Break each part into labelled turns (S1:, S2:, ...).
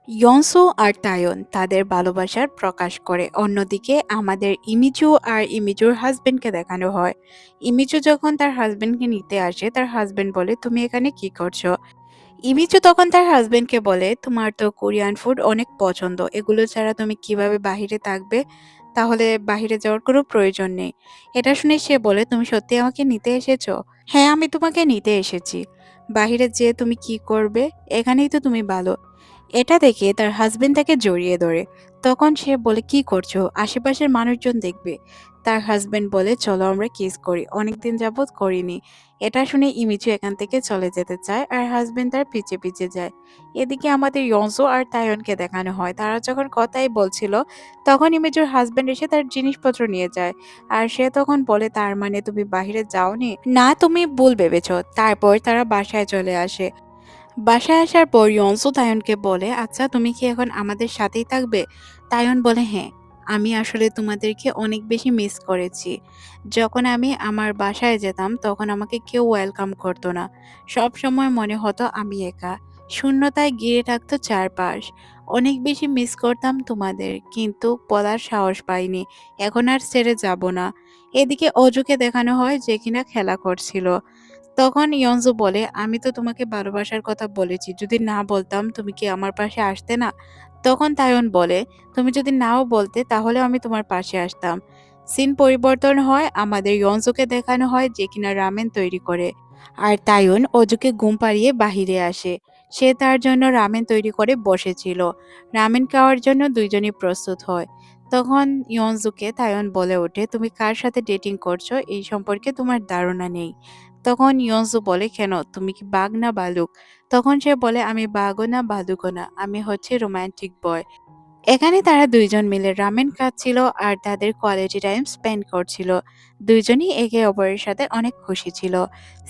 S1: ইয়নসো আর তায়ন তাদের ভালোবাসার প্রকাশ করে। অন্যদিকে আমাদের ইমিচু আর ইমিচুর হাজবেন্ডকে দেখানো হয়। ইমিচু যখন তার হাজবেন্ডকে নিতে আসে, তার হাজবেন্ড বলে, তুমি এখানে কি করছো? ইমিচু তখন তার হাজবেন্ডকে বলে, তোমার তো কোরিয়ান ফুড অনেক পছন্দ, এগুলো ছাড়া তুমি কিভাবে বাহিরে থাকবে? তাহলে বাহিরে যাওয়ার কোনো প্রয়োজন নেই। এটা শুনে সে বলে, তুমি সত্যি আমাকে নিতে এসেছো? হ্যাঁ, আমি তোমাকে নিতে এসেছি। বাহিরে যেয়ে তুমি কি করবে? এখানেই তো তুমি ভালো। এটা দেখে তার হাজবেন্ড তাকে জড়িয়ে ধরে। তখন সে বলে, কি করছো? আশেপাশের মানুষজন দেখবে। তার হাজবেন্ড বলে, চলো আমরা কিস করি, অনেকদিন যাবৎ করিনি। এটা শুনে ইমিচু এখান থেকে চলে যেতে চায় আর হাজবেন্ড তার পিছে পিছে যায়। এদিকে আমাদের ইয়নসো আর তায়নকে দেখানো হয়, তারা যখন কথাই বলছিল তখন ইমিচুর হাজবেন্ড এসে তার জিনিসপত্র নিয়ে যায়। আর সে তখন বলে, তার মানে তুমি বাহিরে যাওনি? না, তুমি ভুল ভেবেছো। তারপর তারা বাসায় চলে আসে। বাসায় আসার পর ইয়নসু তায়নকে বলে, আচ্ছা তুমি কি এখন আমাদের সাথেই থাকবে? তায়ন বলে, হ্যাঁ, আমি আসলে তোমাদেরকে অনেক বেশি মিস করেছি। যখন আমি আমার বাসায় যেতাম তখন আমাকে কেউ ওয়েলকাম করতো না। সব সময় মনে হতো আমি একা, শূন্যতায় ঘিরে থাকতো চারপাশ। অনেক বেশি মিস করতাম তোমাদের, কিন্তু বলার সাহস পাইনি। এখন আর ছেড়ে যাব না। এদিকে অজুকে দেখানো হয় যে কিনা খেলা করছিল। তখন ইয়নজু বলে, আমি তো তোমাকে ভালোবাসার কথা বলেছি, যদি না বলতাম তুমি কি আমার পাশে আসতে না? তখন তায়ন বলে, তুমি যদি নাও বলতে তাহলে আমি তোমার পাশে আসতাম। সিন পরিবর্তন হয়, আমাদের ইয়নজুকে দেখানো হয় যে কিনা রামেন তৈরি করে। আর তায়ন অজুকে ঘুম পাড়িয়ে বাহিরে আসে। সে তার জন্য রামেন তৈরি করে বসেছিল। রামেন খাওয়ার জন্য দুইজনই প্রস্তুত হয়। তখন ইয়নজুকে তায়ন বলে ওঠে, তুমি কার সাথে ডেটিং করছো এই সম্পর্কে তোমার ধারণা নেই। তখন ইয়নজু বলে, কেন, তুমি কি বাঘ না ভালুক? তখন সে বলে, আমি বাঘও না ভালুকও না, আমি হচ্ছে রোমান্টিক বয়। এখানে তারা দুইজন মিলে রামেন খাচ্ছিল আর তাদের কোয়ালিটি টাইম স্পেন্ড করছিল। দুইজনই একে অপরের সাথে অনেক খুশি ছিল।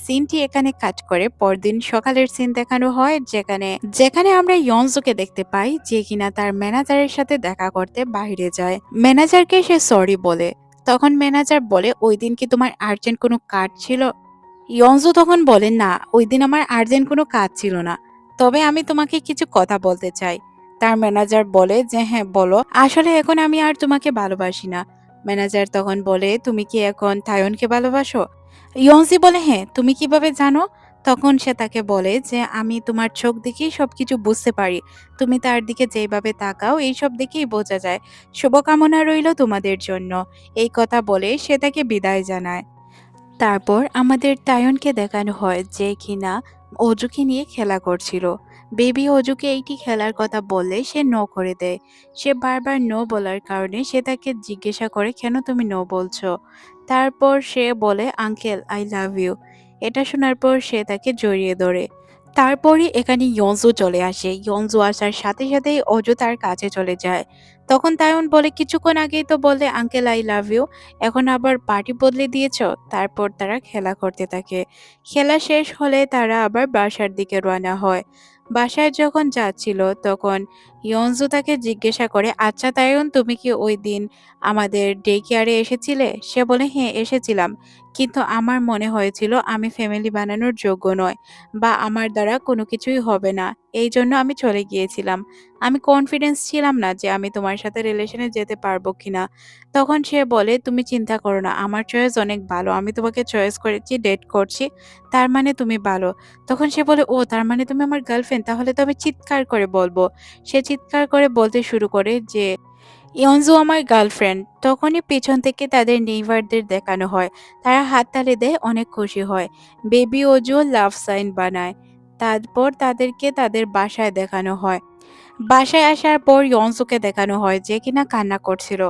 S1: সিনটি এখানে কাট করে পরদিন সকালের সিন দেখানো হয়, যেখানে যেখানে আমরা ইয়নজুকে দেখতে পাই যে কিনা তার ম্যানেজারের সাথে দেখা করতে বাইরে যায়। ম্যানেজারকে সে সরি বলে। তখন ম্যানেজার বলে, ওই দিন কি তোমার আর্জেন্ট কোনো কাজ ছিল? ইয়নজু তখন বলে, না, ওই দিন আমার আর্জেন্ট কোনো কাজ ছিল না, তবে আমি তোমাকে কিছু কথা বলতে চাই। তার ম্যানেজার বলে যে, হ্যাঁ বলো, আসলে এখন আমি আর তোমাকে ভালোবাসি না। ম্যানেজার তখন বলে, তুমি কি এখন তায়নকে ভালোবাসো? ইয়নজি বলে, হ্যাঁ, তুমি কিভাবে জানো? তখন সে তাকে বলে যে, আমি তোমার চোখ দেখেই সবকিছু বুঝতে পারি। তুমি তার দিকে যেভাবে তাকাও এইসব দেখেই বোঝা যায়। শুভকামনা রইল তোমাদের জন্য। এই কথা বলে সে তাকে বিদায় জানায়। তারপর আমাদের তায়নকে দেখানো হয় যে কিনা অজুকে নিয়ে খেলা করছিল। বেবি অজুকে এইটি খেলার কথা বললে সে নো করে দেয়। সে বারবার নো বলার কারণে সে তাকে জিজ্ঞাসা করে, কেন তুমি নো বলছো? তারপর সে বলে, আঙ্কেল আই লাভ ইউ। এটা শোনার পর সে তাকে জড়িয়ে ধরে। তারপরই এখানে ইয়নজু চলে আসে। ইয়নজু আসার সাথে সাথেই অজু তার কাছে চলে যায়। তখন তায়ন বলে, কিছুক্ষণ আগেই তো বললে আঙ্কেল আই লাভ ইউ, এখন আবার পার্টি বদলে দিয়েছো? তারপর তারা খেলা করতে থাকে। খেলা শেষ হলে তারা আবার বাসার দিকে রওনা হয়। বাসায় যখন যাচ্ছিল তখন ইয়নজু তাকে জিজ্ঞাসা করে, আচ্ছা তায়ন, তুমি কি ওই দিন আমাদের ডে কেয়ারে এসেছিলে? সে বলে, হ্যাঁ এসেছিলাম, কিন্তু আমার মনে হয়েছিল আমি ফ্যামিলি বানানোর যোগ্য নয় বা আমার দ্বারা কোনো কিছুই হবে না, এই জন্য আমি চলে গিয়েছিলাম। আমি কনফিডেন্স ছিলাম না যে আমি তোমার সাথে রিলেশনে যেতে পারবো কিনা। তখন সে বলে, তুমি চিন্তা করো না, আমার চয়েস অনেক ভালো, আমি তোমাকে চয়েস করেছি, ডেট করছি, তার মানে তুমি ভালো। তখন সে বলে, ও তার মানে তুমি আমার গার্লফ্রেন্ড, তাহলে তো আমি চিৎকার করে বলবো। সে চিৎকার করে বলতে শুরু করে যে, ইয়নজু আমার গার্লফ্রেন্ড। তখনই পেছন থেকে তাদের নেইবারদের দেখানো হয়। তারা হাততালি দেয়, অনেক খুশি হয়। বেবি অজু লাভ সাইন বানায়। তারপর তাদেরকে তাদের বাসায় দেখানো হয়। বাসায় আসার পর ইয়নসুকে দেখানো হয় যে কিনা কান্না করছিল।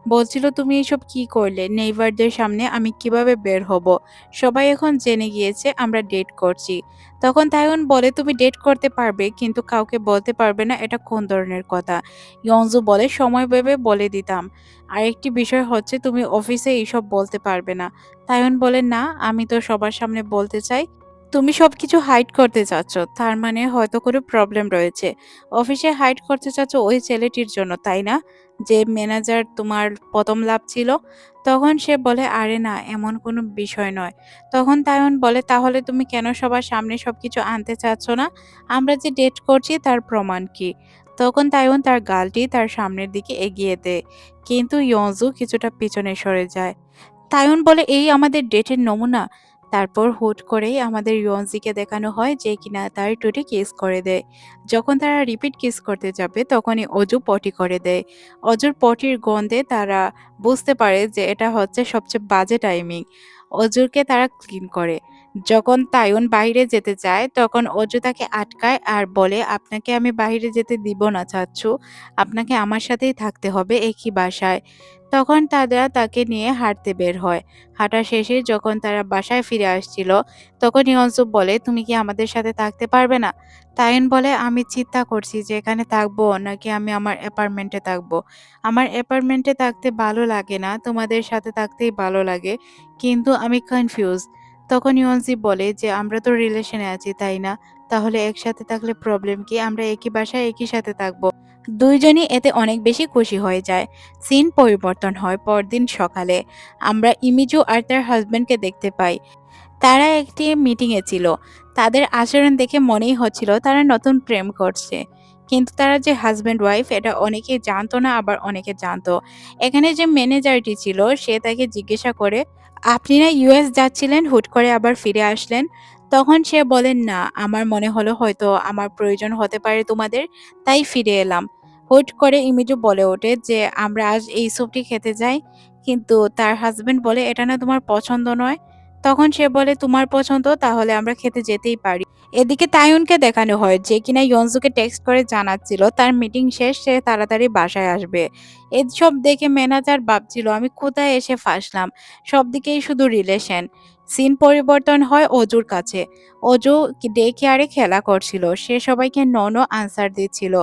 S1: বলছিল, তুমি এসব কি করলে? নেইবারদের সামনে আমি কিভাবে বের হব? সবাই এখন জেনে গিয়েছে আমরা ডেট করছি। তখন তাইওন বলে, তুমি ডেট করতে পারবে কিন্তু কাউকে বলতে পারবে না, এটা কোন ধরনের কথা? ইয়নজু বলে, সময় ভেবে বলে দিতাম। আরেকটি বিষয় হচ্ছে, তুমি অফিসে এইসব বলতে পারবে না। তাইওন বলে, না, আমি তো সবার সামনে বলতে চাই। তুমি সবকিছু হাইড করতে চাচ্ছ। তার মানে হয়তো কোনো প্রবলেম রয়েছে। অফিসে হাইড করতে চাচ্ছ ওই ছেলেটির জন্য, তাই না? যে ম্যানেজার তোমার ১ম লাভ ছিল। তখন সে বলে, "আরে না, এমন কোনো বিষয় নয়।" তখন তায়ন বলে, "তাহলে তুমি কেন সবার সামনে সবকিছু আনতে চাচ্ছ না? আমরা যে ডেট করছি তার প্রমাণ কি?" তখন তায়ন তার গালটি তার সামনের দিকে এগিয়ে দেয়। কিন্তু ইয়ঞ্জু কিছুটা পিছনে সরে যায়। তায়ন বলে, "এই আমাদের ডেটের নমুনা।" তারপর হুট করেই আমাদের ইয়ঞ্জিকে দেখানো হয় যে কিনা তার টুটি কিস করে দেয়। যখন তারা রিপিট কিস করতে যাবে তখনই অজু পটি করে দেয়। অজুর পটির গন্ধে তারা বুঝতে পারে যে এটা হচ্ছে সবচেয়ে বাজে টাইমিং। অজুকে তারা ক্লিন করে। যখন তায়ুন বাইরে যেতে চায় তখন অজু তাকে আটকায় আর বলে, "আপনাকে আমি বাইরে যেতে দিব না চাচ্ছু। আপনাকে আমার সাথেই থাকতে হবে একই বাসায়।" তখন তারা তাকে নিয়ে হাঁটতে বের হয়। হাঁটা শেষে যখন তারা বাসায় ফিরে আসছিল, তখন ইয়নসুপ বলে, "তুমি কি আমাদের সাথে থাকতে পারবে না?" তাইন বলে, "আমি চিন্তা করছি যে এখানে থাকবো নাকি আমি আমার অ্যাপার্টমেন্টে থাকবো। আমার অ্যাপার্টমেন্টে থাকতে ভালো লাগে না, তোমাদের সাথে থাকতেই ভালো লাগে। কিন্তু আমি কনফিউজ।" তখন ইয়নসি বলে যে, "আমরা তো রিলেশনে আছি, তাই না? তাহলে একসাথে থাকলে প্রবলেম কি? আমরা একই বাসায় একই সাথে থাকবো।" দুইজনই এতে অনেক বেশি খুশি হয়ে যায়। সিন পরিবর্তন হয় পরদিন সকালে। আমরা ইমিজু আর তার হাসব্যান্ডকে দেখতে পাই। তারা একটি মিটিংয়ে ছিল। তাদের আচরণ দেখে মনেই হচ্ছিল তারা নতুন প্রেম করছে। কিন্তু তারা যে হাসব্যান্ড ওয়াইফ এটা অনেকেই জানতো না, আবার অনেকে জানতো। এখানে যে ম্যানেজারটি ছিল সে তাকে জিজ্ঞাসা করে, "আপনি না ইউএস যাচ্ছিলেন, হুট করে আবার ফিরে আসলেন?" তখন সে বলেন, "না, আমার মনে হলো হয়তো আমার প্রয়োজন হতে পারে তোমাদের, তাই ফিরে এলাম।" হুট করে ইমিজু বলে ওঠে যে, "আমরা আজ এই স্যুপটি খেতে যাই?" কিন্তু তার হাসব্যান্ড বলে, "এটা না তোমার পছন্দ নয়?" তখন সে বলে, "তোমার পছন্দ, তাহলে আমরা খেতে যেতেই পারি।" এদিকে তাইয়ুনকে দেখানো হয় যে কিনা ইয়নজুকে টেক্সট করে জানাচ্ছিল তার মিটিং শেষ, সে তাড়াতাড়ি বাসায় আসবে। এসব দেখে ম্যানেজার ভাবছিল আমি কোথায় এসে ফাঁসলাম, সব দিকেই শুধু রিলেশন। সিন পরিবর্তন হয় অজুর কাছে। অজু ডে কেয়ারে খেলা করছিল, সে সবাইকে নন আনসার দিচ্ছিল।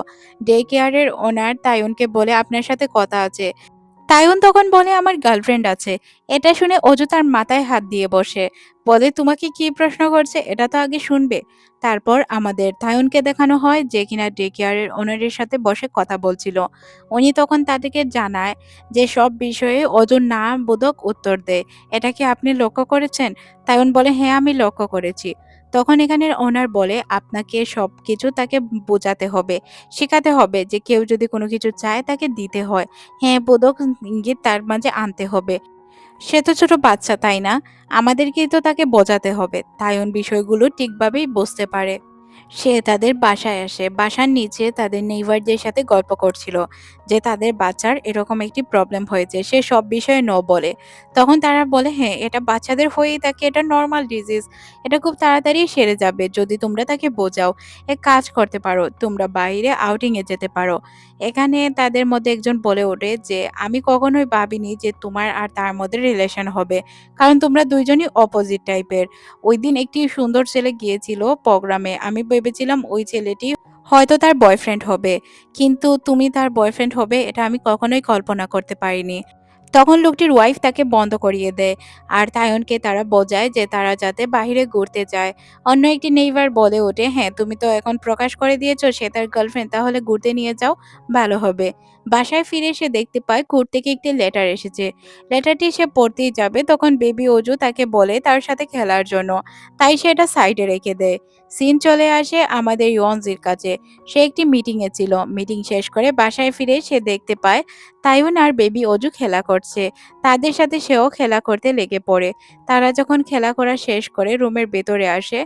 S1: ডে কেয়ারের ওনার তাইয়ুনকে বলে, "আপনার সাথে কথা আছে।" তাইয়ুন তখন বলে, "আমার গার্লফ্রেন্ড আছে।" এটা শুনে অজু তার মাথায় হাত দিয়ে বসে। বলে, "তোমাকে কি প্রশ্ন করছে এটা তো আগে শুনবে।" তারপর আমাদের তাইয়ুনকে দেখানো হয় যে কিনা ডে কেয়ারের ওনারের সাথে বসে কথা বলছিল। উনি তখন তাদেরকে জানায় যে সব বিষয়ে অজু না বোধক উত্তর দেয়। "এটা কি আপনি লক্ষ্য করেছেন?" তাইয়ুন বলে, "হ্যাঁ, আমি লক্ষ্য করেছি।" তখন এখানের ওনার বলে, "আপনাকে সবকিছু তাকে বোঝাতে হবে, শেখাতে হবে যে কেউ যদি কোনো কিছু চায় তাকে দিতে হয়। হ্যাঁ, বোধক ইঙ্গিত তার মাঝে আনতে হবে। সে তো ছোট বাচ্চা, তাই না? আমাদেরকেই তো তাকে বোঝাতে হবে।" তাইয়ুন বিষয়গুলো ঠিকভাবেই বুঝতে পারে। সে তাদের বাসায় আসে। বাসার নিচে তাদের নেইবারদের সাথে গল্প করছিল যে তাদের বাচ্চার এরকম একটি প্রবলেম হয়েছে। সে সব বিষয়ে নো বলে। তখন তারা বলে, "হ্যাঁ, এটা বাচ্চাদের হয়েই থাকে। এটা নরমাল ডিজিজ। এটা খুব তাড়াতাড়ি সেরে যাবে যদি তোমরা তাকে বোঝাও। এক কাজ করতে পারো, তোমরা বাইরে আউটিং এ যেতে পারো।" এখানে তাদের মধ্যে একজন বলে ওঠে যে, "আমি কখনোই ভাবিনি যে তোমার আর তার মধ্যে রিলেশন হবে। কারণ তোমরা ২ জনই অপোজিট টাইপের। ওইদিন একটি সুন্দর ছেলে গিয়েছিল প্রোগ্রামে। আমি ভেবেছিলাম ওই ছেলেটি হয়তো তার বয়ফ্রেন্ড হবে। কিন্তু তুমি তার বয়ফ্রেন্ড হবে এটা আমি কখনোই কল্পনা করতে পারিনি।" তখন লোকটির ওয়াইফ তাকে বন্ধ করিয়ে দেয়। আর তায়নকে তারা বোঝায় যে তারা যাতে বাহিরে ঘুরতে যায়। অন্য একটি নেইবার বলে ওঠে, "হ্যাঁ, তুমি তো এখন প্রকাশ করে দিয়েছো সে তার গার্লফ্রেন্ড, তাহলে ঘুরতে নিয়ে যাও, ভালো হবে।" বাসায় ফিরে সে দেখতে পায় কোর্ট থেকে একটি লেটার এসেছে। লেটারটি সে পড়তেই যাবে তখন বেবি অজু তাকে বলে তার সাথে খেলার জন্য। তাই সে এটা সাইডে রেখে দেয়। সিন চলে আসে আমাদের ইয়নজির কাছে। সে একটি মিটিং এ ছিল। মিটিং শেষ করে বাসায় ফিরে সে দেখতে পায় তাইওয়ান আর বেবি অজু খেলা করছে। তাদের সাথে সেও খেলা করতে লেগে পড়ে। তারা যখন খেলা করা শেষ করে রুমের ভেতরে আসে,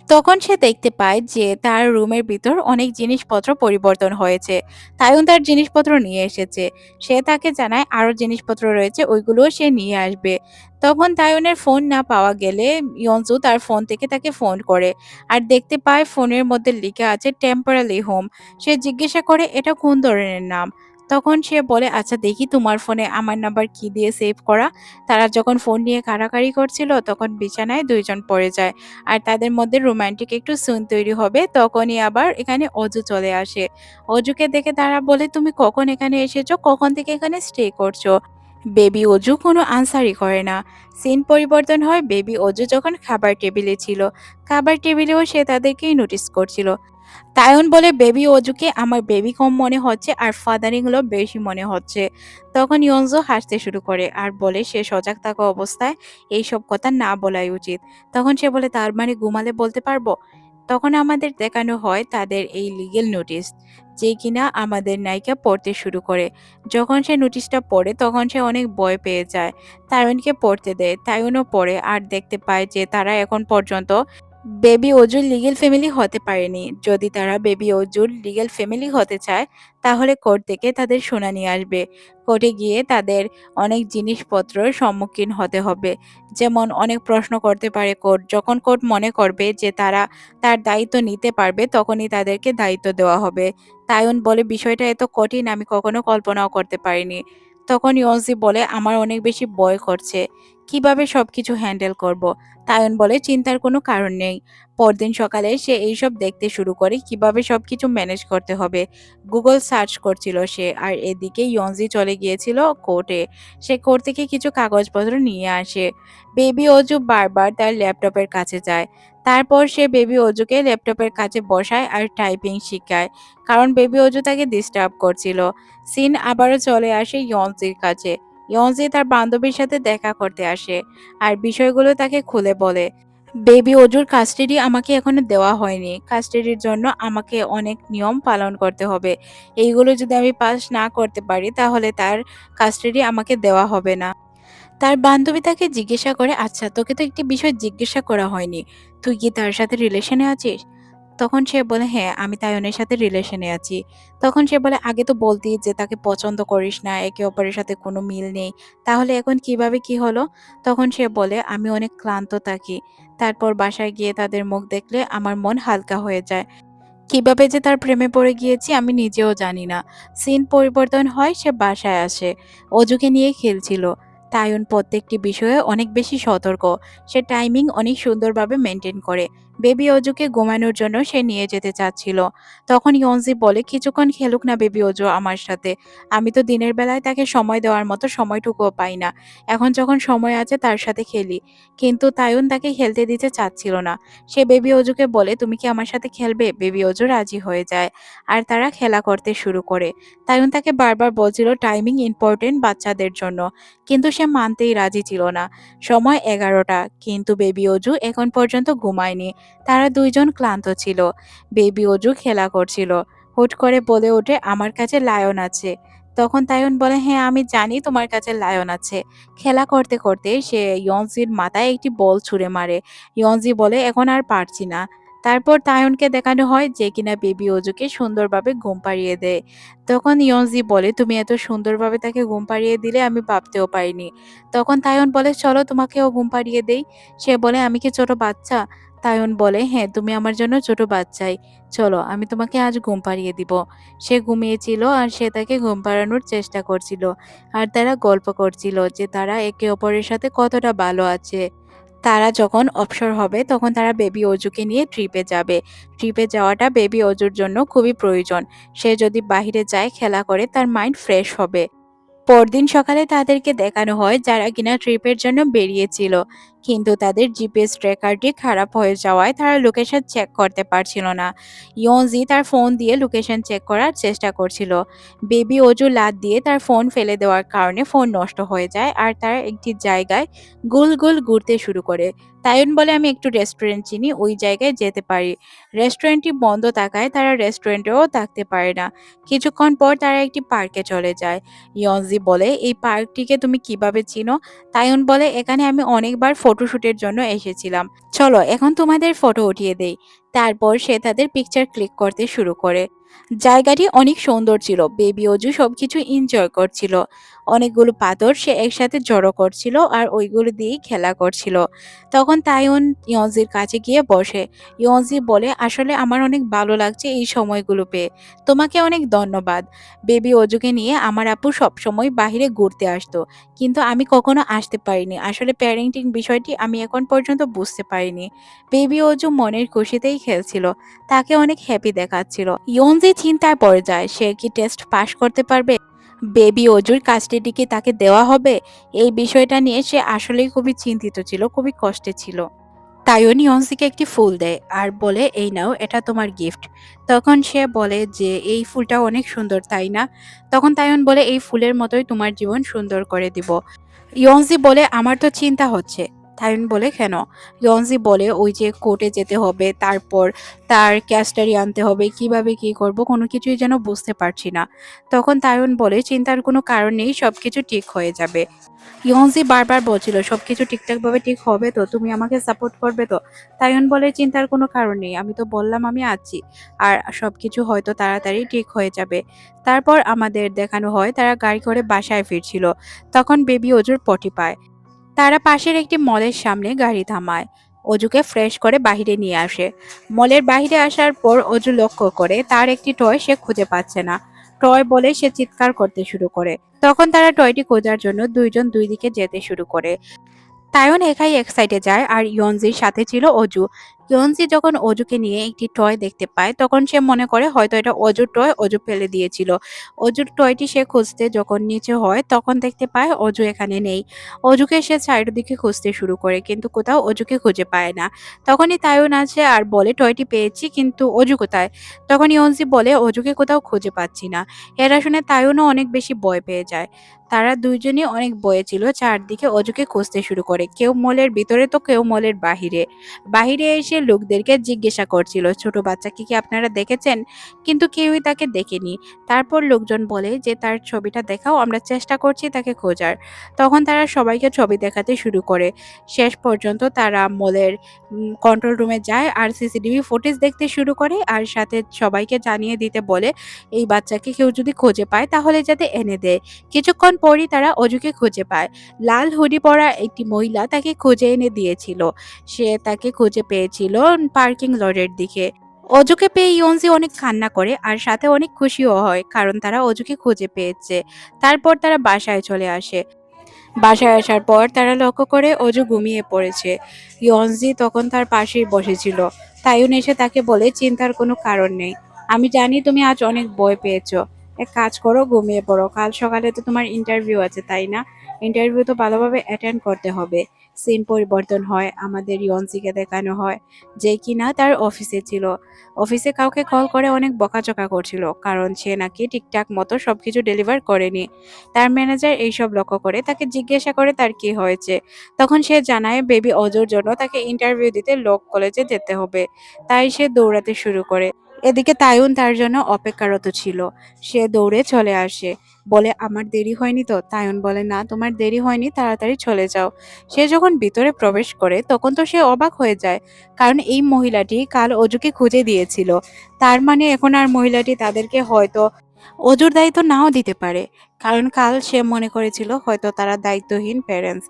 S1: তখন সে দেখতে পায় যে তার রুমের ভিতর অনেক জিনিসপত্র পরিবর্তন হয়েছে। তাইওয়ান তার জিনিসপত্র নিয়ে এসেছে। সে তাকে জানায় আরো জিনিসপত্র রয়েছে, ওইগুলোও সে নিয়ে আসবে। তখন তাইওয়ানের ফোন না পাওয়া গেলে ইয়নজু তার ফোন থেকে তাকে ফোন করে আর দেখতে পায় ফোনের মধ্যে লেখা আছে টেম্পোরারি হোম। সে জিজ্ঞাসা করে এটা কোন ধরনের নাম। তখন সে বলে, "আচ্ছা দেখি তোমার ফোনে আমার নাম্বার কি দিয়ে সেভ করা।" তারা যখন ফোন নিয়ে কাড়াকাড়ি করছিল তখন বিছানায় ২ জন পড়ে যায়। আর তাদের মধ্যে রোমান্টিক একটু সিন তৈরি হবে তখনই আবার এখানে অজু চলে আসে। অজুকে দেখে তারা বলে, "তুমি কখন এখানে এসেছো? কখন থেকে এখানে স্টে করছো?" বেবি অজু কোনো আনসারই করে না। সিন পরিবর্তন হয় বেবি অজু যখন খাবার টেবিলে ছিল। খাবার টেবিলেও সে তাদেরকেই নোটিস করছিল। তায়ন বলে, বেবি অজুকে আমার বেবি কম মনে হচ্ছে আর ফাদার ইন ল বেশি মনে হচ্ছে। তখন ইয়নজো হাসতে শুরু করে আর বলে সে সজাগ থাকা অবস্থায় এইসব কথা না বলাই উচিত। তখন সে বলে, তার মানে ঘুমালে বলতে পারবো? তখন আমাদের দেখানো হয় তাদের এই লিগেল নোটিশ, যে কিনা আমাদের নায়িকা পড়তে শুরু করে। যখন সে নোটিশটা পড়ে তখন সে অনেক ভয় পেয়ে যায়। তায়নকে পড়তে দেয়, তায়নও পড়ে আর দেখতে পায় যে তারা এখন পর্যন্ত বেবি অজুর লিগ্যাল ফ্যামিলি হতে পারেনি। যদি তারা বেবি অজুর লিগ্যাল ফ্যামিলি হতে চায় তাহলে কোর্ট থেকে তাদের শুনানি আসবে। কোর্টে গিয়ে তাদের অনেক জিনিসপত্রের সম্মুখীন হতে হবে। যেমন অনেক প্রশ্ন করতে পারে কোর্ট। যখন কোর্ট মনে করবে যে তারা তার দায়িত্ব নিতে পারবে তখনই তাদেরকে দায়িত্ব দেওয়া হবে। তায়ন বলে, বিষয়টা এত কঠিন আমি কখনো কল্পনাও করতে পারিনি। তখন ইয়নজি বলে, আমার অনেক বেশি ভয় করছে। কিভাবে সবকিছু হ্যান্ডেল করব? তায়ন বলে, চিন্তার কোনো কারণ নেই। পরদিন সকালে সে এইসব দেখতে শুরু করে কিভাবে সবকিছু ম্যানেজ করতে হবে। গুগল সার্চ করছিল সে, আর এদিকে ইয়নজি চলে গিয়েছিল কোর্টে। সে কোর্ট থেকে কিছু কাগজপত্র নিয়ে আসে। বেবি অজু বারবার তার ল্যাপটপের কাছে যায়। তারপর সে বেবি অজুকে ল্যাপটপের কাছে বসায় আর টাইপিং শিখায়, কারণ বেবি অজু তাকে ডিস্টার্ব করছিল। সিন আবারও চলে আসে ইয়নজির কাছে। ইয়নজি তার বান্ধবীর সাথে দেখা করতে আসে আর বিষয়গুলো তাকে খুলে বলে। বেবি অজুর কাস্টাডি আমাকে এখনো দেওয়া হয়নি। কাস্টাডির জন্য আমাকে অনেক নিয়ম পালন করতে হবে। এইগুলো যদি আমি পাস না করতে পারি তাহলে তার কাস্টাডি আমাকে দেওয়া হবে না। তার বান্ধবী তাকে জিজ্ঞাসা করে, আচ্ছা তোকে তো একটি বিষয় জিজ্ঞাসা করা হয়নি, তুই কি তার সাথে রিলেশনে আছিস? তখন সে বলে, হ্যাঁ আমি তায়নের সাথে রিলেশনে আছি। তখন সে বলে, আগে তো বলতি যে তাকে পছন্দ করিস না, একে অপরের সাথে কোনো মিল নেই, তাহলে এখন কিভাবে কি হলো? তখন সে বলে, আমি অনেক ক্লান্ত থাকি, তারপর বাসায় গিয়ে তাদের মুখ দেখলে আমার মন হালকা হয়ে যায়। কিভাবে যে তার প্রেমে পড়ে গিয়েছি আমি নিজেও জানি না। সিন পরিবর্তন হয়, সে বাসায় আসে। অজুকে নিয়ে খেলছিল। তায়ন প্রত্যেকটি বিষয়ে অনেক বেশি সতর্ক। সে টাইমিং অনেক সুন্দরভাবে মেনটেন করে। বেবি অজুকে ঘুমানোর জন্য সে নিয়ে যেতে চাচ্ছিল। তখন ইয়নজি বলে, কিছুক্ষণ খেলুক না বেবি অজু আমার সাথে। আমি তো দিনের বেলায় তাকে সময় দেওয়ার মতো সময়টুকুও পাই না। এখন যখন সময় আছে তার সাথে খেলি। কিন্তু তায়ন তাকে খেলতে দিতে চাচ্ছিল না। সে বেবি অজুকে বলে, তুমি কি আমার সাথে খেলবে? বেবি অজু রাজি হয়ে যায় আর তারা খেলা করতে শুরু করে। তায়ন তাকে বারবার বলছিল টাইমিং ইম্পর্টেন্ট বাচ্চাদের জন্য, কিন্তু সে মানতেই রাজি ছিল না। সময় 11টা, কিন্তু বেবি অজু এখন পর্যন্ত ঘুমায়নি। তারা দুইজন ক্লান্ত ছিল। বেবি অজু খেলা করছিল। হুট করে বলে ওঠে, আমার কাছে লায়ন আছে। তখন তায়ন বলে, হ্যাঁ আমি জানি তোমার কাছে লায়ন আছে। খেলা করতে করতে সে ইয়নজির মাথায় একটি বল ছুঁড়ে মারে। ইয়নজি বলে, এখন আর পারছি না। তারপর তায়নকে দেখানো হয় যে কিনা বেবি অজুকে সুন্দরভাবে ঘুম পাড়িয়ে দেয়। তখন ইয়নজি বলে, তুমি এত সুন্দরভাবে তাকে ঘুম পাড়িয়ে দিলে আমি ভাবতেও পারিনি। তখন তায়ন বলে, চলো তোমাকেও ঘুম পাড়িয়ে দেই। সে বলে, আমি কি ছোট বাচ্চা? তায়ন বলে, হ্যাঁ তুমি আমার জন্য ছোট বাচ্চাই। চলো আমি তোমাকে আজ ঘুম পাড়িয়ে দিব। সে ঘুমিয়েছিল আর সে তাকে ঘুম পাড়ানোর চেষ্টা করছিল। আর তারা গল্প করছিল যে তারা একে অপরের সাথে কতটা ভালো আছে। তারা যখন অবসর হবে তখন তারা বেবি অজুকে নিয়ে ট্রিপে যাবে। ট্রিপে যাওয়াটা বেবি অজুর জন্য খুবই প্রয়োজন। সে যদি বাহিরে যায় খেলা করে তার মাইন্ড ফ্রেশ হবে। পরদিন সকালে তাদেরকে দেখানো হয় যারা কিনা ট্রিপের জন্য বেরিয়েছিল, কিন্তু তাদের জিপিএস ট্র্যাকারটি খারাপ হয়ে যাওয়ায় তারা লোকেশন চেক করতে পারছিল না। ইয়নজি তার ফোন দিয়ে লোকেশন চেক করার চেষ্টা করছিল। বেবি অজু লাত দিয়ে তার ফোন ফেলে দেওয়ার কারণে ফোন নষ্ট হয়ে যায় আর তারা একটি জায়গায় গোল গোল ঘুরতে শুরু করে। তাইন বলে, আমি একটু রেস্টুরেন্ট চিনি, ওই জায়গায় যেতে পারি। রেস্টুরেন্টটি বন্ধ থাকায় তারা রেস্টুরেন্টেও থাকতে পারে না। কিছুক্ষণ পর তারা একটি পার্কে চলে যায়। ইয়নজি বলে, এই পার্কটিকে তুমি কিভাবে চিনো? তাইয়ুন বলে, এখানে আমি অনেকবার ফটোশুটের জন্য এসেছিলাম। চলো এখন তোমাদের ফটো উঠিয়ে দেই। তারপর সে তাদের পিকচার ক্লিক করতে শুরু করে। জায়গাটি অনেক সুন্দর ছিল। বেবি অজু সবকিছু এনজয় করছিল। অনেকগুলো পাথর সে একসাথে জড়ো করছিল আর ওইগুলো দিয়েই খেলা করছিল। তখন তাইয়ুন ইয়নজির কাছে গিয়ে বসে। ইয়নজি বলে, আসলে আমার অনেক ভালো লাগছে এই সময়গুলো পেয়ে। তোমাকে অনেক ধন্যবাদ। বেবি অজুকে নিয়ে আমার আপু সবসময় বাহিরে ঘুরতে আসতো, কিন্তু আমি কখনো আসতে পারিনি। আসলে প্যারেন্টিং বিষয়টি আমি এখন পর্যন্ত বুঝতে পারিনি। বেবি অজু মনের খুশিতেই খেলছিল, তাকে অনেক হ্যাপি দেখাচ্ছিল। ইয়নজি চিন্তায় পড়ে যায়, সে কি টেস্ট পাশ করতে পারবে? বেবি অজুর কাস্টডি কি তাকে দেওয়া হবে? এই বিষয়টা নিয়ে সে আসলেই খুবই চিন্তিত ছিল, খুবই কষ্টে ছিল। তাইওন ইয়ন্সিকে একটি ফুল দেয় আর বলে, এই নাও, এটা তোমার গিফট। তখন সে বলে যে এই ফুলটা অনেক সুন্দর, তাই না? তখন তাইওন বলে, এই ফুলের মতোই তোমার জীবন সুন্দর করে দিব। ইয়ন্সি বলে, আমার তো চিন্তা হচ্ছে। তাইওন বলে, কেন? ইয়ন্সি বলে, ওই যে কোর্টে যেতে হবে, তারপর তার ক্যাস্টারি আনতে হবে, কিভাবে কি করব কোনো কিছুই যেন বুঝতে পারছি না। তখন তাইওন বলে, চিন্তার কোনো কারণ নেই, সবকিছু ঠিক হয়ে যাবে। ইয়ন্সি বারবার বলছিল, সবকিছু ঠিকঠাকভাবে ঠিক হবে তো? তুমি আমাকে সাপোর্ট করবে তো? তাইওন বলে, চিন্তার কোনো কারণ নেই, আমি তো বললাম আমি আছি, আর সবকিছু হয়তো তাড়াতাড়ি ঠিক হয়ে যাবে। তারপর আমাদের দেখানো হয় তারা গাড়ি করে বাসায় ফিরছিল। তখন বেবি অজুর পটি পায়। তারা পাশের একটি মলের সামনে গাড়ি থামায়। অজুকে ফ্রেশ করে বাহিরে নিয়ে আসে। মলের বাহিরে আসার পর অজু লক্ষ্য করে তার একটি টয় সে খুঁজে পাচ্ছে না। টয় বলে সে চিৎকার করতে শুরু করে। তখন তারা টয়টি খোঁজার জন্য দুইজন দুই দিকে যেতে শুরু করে। তাইওন একাই এক সাইডে যায় আর ইয়নজির সাথে ছিল অজু। ইয়নজি যখন অজুকে নিয়ে একটি টয় দেখতে পায় তখন সে মনে করে হয়তো এটা অজুর টয়, অজু ফেলে দিয়েছিল। অজুর টয়টি সে খুঁজতে যখন নিচে হয় তখন দেখতে পায় অজু এখানে নেই। অজুকে সে চারিদিকে খুঁজতে শুরু করে কিন্তু কোথাও অজুকে খুঁজে পায় না। তখনই তাইওন আসে আর বলে, টয়টি পেয়েছি, কিন্তু অজু কোথায়? তখন ইয়নজি বলে, অজুকে কোথাও খুঁজে পাচ্ছি না। এরা শুনে তাইওনও অনেক বেশি ভয় পেয়ে যায়। তারা দুইজনই অনেক ভয়ে ছিল, চারদিকে অজুকে খুঁজতে শুরু করে, কেউ মলের ভিতরে তো কেউ মলের বাহিরে। বাহিরে এসে লোকদেরকে জিজ্ঞাসা করছিল, ছোট বাচ্চাকে কি আপনারা দেখেছেন? কিন্তু কেউই তাকে দেখেনি। তারপর লোকজন বলে যে তার ছবিটা দেখাও, আমরা চেষ্টা করছি তাকে খোঁজার। তখন তারা সবাইকে ছবি দেখাতে শুরু করে। শেষ পর্যন্ত তারা মলের কন্ট্রোল রুমে যায় আর সিসিটিভি ফুটেজ দেখতে শুরু করে আর সাথে সবাইকে জানিয়ে দিতে বলে এই বাচ্চাকে কেউ যদি খুঁজে পায় তাহলে যাতে এনে দেয়। কিছুক্ষণ পরই তারা অজুকে খুঁজে পায়। লাল হুডি পরা একটি মহিলা তাকে খুঁজে এনে দিয়েছিল। সে তাকে খুঁজে পেয়েছিল পার্কিং লটের দিকে। অজুকে পেয়ে ইয়ন্সি অনেক কান্না করে আর সাথে অনেক খুশিও হয়, কারণ তারা অজুকে খুঁজে পেয়েছে। তারপর তারা বাসায় চলে আসে। বাসায় আসার পর তারা লক্ষ্য করে অজু ঘুমিয়ে পড়েছে। ইয়ন্সি তখন তার পাশেই বসেছিল। তাইউন এসে তাকে বলে, চিন্তার কোনো কারণ নেই, আমি জানি তুমি আজ অনেক ভয় পেয়েছো। এক কাজ করো, ঘুমিয়ে পড়ো, কাল সকালে তো তোমার ইন্টারভিউ আছে, তাই না? ইন্টারভিউ তো ভালোভাবে অ্যাটেন্ড করতে হবে। সিন পরিবর্তন হয়, আমাদের ইয়ন্সিকে দেখানো হয় যে কিনা তার অফিসে ছিল। অফিসে কাউকে কল করে অনেক বকাঝকা করছিল, কারণ সে নাকি ঠিকঠাক মতো সবকিছু ডেলিভার করেনি। তার ম্যানেজার এইসব লক্ষ্য করে তাকে জিজ্ঞাসা করে তার কি হয়েছে। তখন সে জানায় বেবি অজুর জন্য তাকে ইন্টারভিউ দিতে লোক কলেজে যেতে হবে। তাই সে দৌড়াতে শুরু করে। এদিকে তাইউন তার জন্য অপেক্ষারত ছিল। সে দৌড়ে চলে আসে, বলে, আমার দেরি হয়নি তো? তাইউন বলে, না, তোমার দেরি হয়নি, তাড়াতাড়ি চলে যাও। সে যখন ভিতরে প্রবেশ করে তখন তো সে অবাক হয়ে যায়, কারণ এই মহিলাটি কাল অজুকে খুঁজে দিয়েছিল। তার মানে এখন আর মহিলাটি তাদেরকে হয়তো অজুর দায়িত্ব নাও দিতে পারে, কারণ কাল সে মনে করেছিল হয়তো তারা দায়িত্বহীন প্যারেন্টস।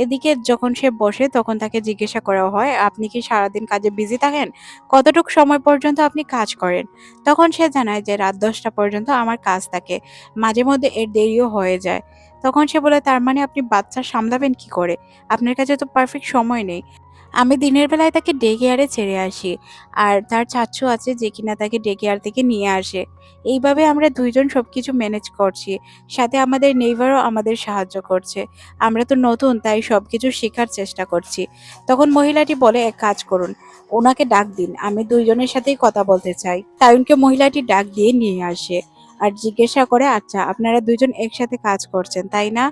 S1: এদিকে যখন সে বসে তখন তাকে জিজ্ঞাসা করা হয়, আপনি কি সারাদিন কাজে বিজি থাকেন? কতটুকু সময় পর্যন্ত আপনি কাজ করেন? তখন সে জানায় যে রাত 10টা পর্যন্ত আমার কাজ থাকে, মাঝে মধ্যে এর দেরিও হয়ে যায়। তখন সে বলে, তার মানে আপনি বাচ্চা সামলাবেন কি করে? আপনার কাছে তো পারফেক্ট সময় নেই। আমি দিনের বেলায় তাকে ডে কেয়ারে ছেড়ে আসি, আর তার চাচ্চু আছে যে কিনা তাকে ডে কেয়ার থেকে নিয়ে আসে। এইভাবে আমরা দুইজন সবকিছু ম্যানেজ করছি, সাথে আমাদের নেইবারও আমাদের সাহায্য করছে। আমরা তো নতুন, তাই সবকিছু শেখার চেষ্টা করছি। তখন মহিলাটি বলে, এক কাজ করুন, ওনাকে ডাক দিন, আমি দুইজনের সাথেই কথা বলতে চাই। তাইউনকে মহিলাটি ডাক দিয়ে নিয়ে আসে আর জিজ্ঞাসা করে, আচ্ছা, আপনারা দুইজন একসাথে কাজ করছেন, তাই না?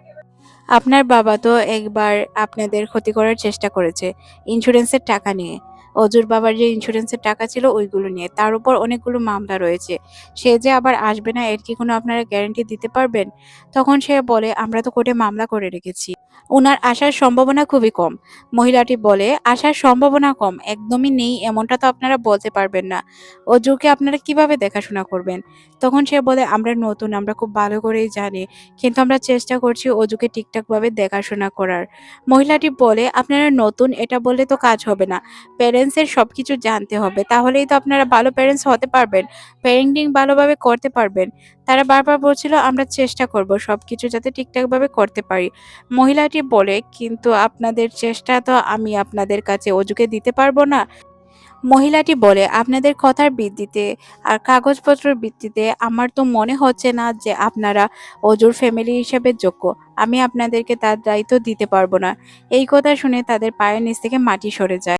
S1: আপনার বাবা তো একবার আপনাদের ক্ষতি করার চেষ্টা করেছে ইন্স্যুরেন্সের টাকা নিয়ে। অজুর বাবার যে ইন্স্যুরেন্সের টাকা ছিল ওইগুলো নিয়ে। তার উপর অনেকগুলো মামলা রয়েছে। সে যে আবার আসবে না এর কি কোনো আপনারা গ্যারান্টি দিতে পারবেন? তখন সে বলে, আমরা তো কোর্টে মামলা করে রেখেছি। উনার আসার সম্ভাবনা খুবই কম। মহিলাটি বলে, আসার সম্ভাবনা কম একদমই নেই এমনটা তো আপনারা বলতে পারবেন না। অজুকে আপনারা কিভাবে দেখাশোনা করবেন? তখন সে বলে, আমরা নতুন, আমরা খুব ভালো করেই জানি, কিন্তু আমরা চেষ্টা করছি অজুকে ঠিকঠাকভাবে দেখাশোনা করার। মহিলাটি বলে, আপনারা নতুন এটা বললে তো কাজ হবে না। প্যারেন্টসের সবকিছু জানতে হবে, তাহলেই তো আপনারা ভালো প্যারেন্টস হতে পারবেন, প্যারেন্টিং ভালোভাবে করতে পারবেন। তারা বারবার বলছিল, আমরা চেষ্টা করব সবকিছু যাতে ঠিকঠাকভাবে করতে পারি। মহিলাটি বলে, কিন্তু আপনাদের চেষ্টা তো আমি আপনাদের কাছে অজুকে দিতে পারবো না। মহিলাটি বলে, আপনাদের কথার ভিত্তিতে আর কাগজপত্রের ভিত্তিতে আমার তো মনে হচ্ছে না যে আপনারা অজুর ফ্যামিলি হিসেবে যোগ্য। আমি আপনাদেরকে তার দায়িত্ব দিতে পারবো না। এই কথা শুনে তাদের পায়ের নিচ থেকে মাটি সরে যায়।